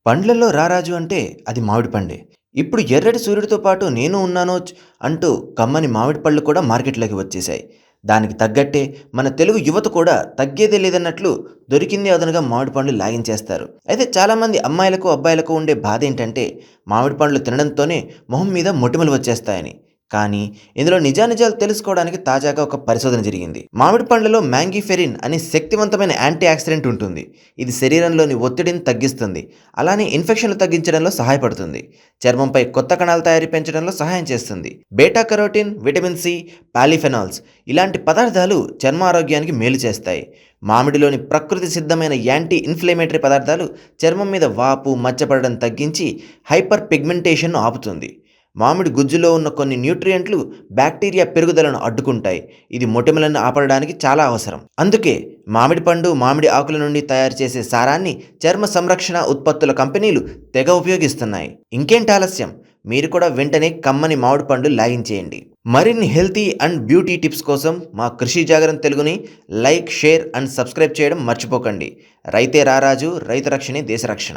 పండ్లలో రారాజు అంటే అది మామిడి పండే. ఇప్పుడు ఎర్రటి సూర్యుడితో పాటు నేను ఉన్నానోచ్ అంటూ కమ్మని మామిడి పళ్ళు కూడా మార్కెట్లోకి వచ్చేశాయి. దానికి తగ్గట్టే మన తెలుగు యువత కూడా తగ్గేదే లేదన్నట్లు దొరికిందే అదనుగా మామిడి పండ్లు లాగించేస్తారు. అయితే చాలామంది అమ్మాయిలకు, అబ్బాయిలకు ఉండే బాధేంటంటే మామిడి పండ్లు తినడంతోనే మొహం మీద మొటిమలు వచ్చేస్తాయని. కానీ ఇందులో నిజానిజాలు తెలుసుకోవడానికి తాజాగా ఒక పరిశోధన జరిగింది. మామిడి పండ్లలో మ్యాంగిఫెరిన్ అనే శక్తివంతమైన యాంటీ ఆక్సిడెంట్ ఉంటుంది. ఇది శరీరంలోని ఒత్తిడిని తగ్గిస్తుంది. అలానే ఇన్ఫెక్షన్లు తగ్గించడంలో సహాయపడుతుంది. చర్మంపై కొత్త కణాల తయారీ పెంచడంలో సహాయం చేస్తుంది. బీటా కరోటిన్, విటమిన్ సి, పాలిఫెనాల్స్ ఇలాంటి పదార్థాలు చర్మ ఆరోగ్యానికి మేలు చేస్తాయి. మామిడిలోని ప్రకృతి సిద్ధమైన యాంటీ ఇన్ఫ్లమేటరీ పదార్థాలు చర్మం మీద వాపు, మచ్చపడడం తగ్గించి హైపర్ పిగ్మెంటేషన్ను ఆపుతుంది. మామిడి గుజ్జులో ఉన్న కొన్ని న్యూట్రియంట్లు బ్యాక్టీరియా పెరుగుదలను అడ్డుకుంటాయి. ఇది మొటిమలను ఆపడానికి చాలా అవసరం. అందుకే మామిడి పండు, మామిడి ఆకుల నుండి తయారు చేసే సారాన్ని చర్మ సంరక్షణ ఉత్పత్తుల కంపెనీలు తెగ ఉపయోగిస్తున్నాయి. ఇంకేంటి ఆలస్యం? మీరు కూడా వెంటనే కమ్మని మామిడి పండు లాగించేయండి. మరిన్ని హెల్తీ అండ్ బ్యూటీ టిప్స్ కోసం మా కృషి జాగరణ తెలుగుని లైక్, షేర్ అండ్ సబ్స్క్రైబ్ చేయడం మర్చిపోకండి. రైతే రారాజు, రైతు రక్షణే దేశ రక్షణ.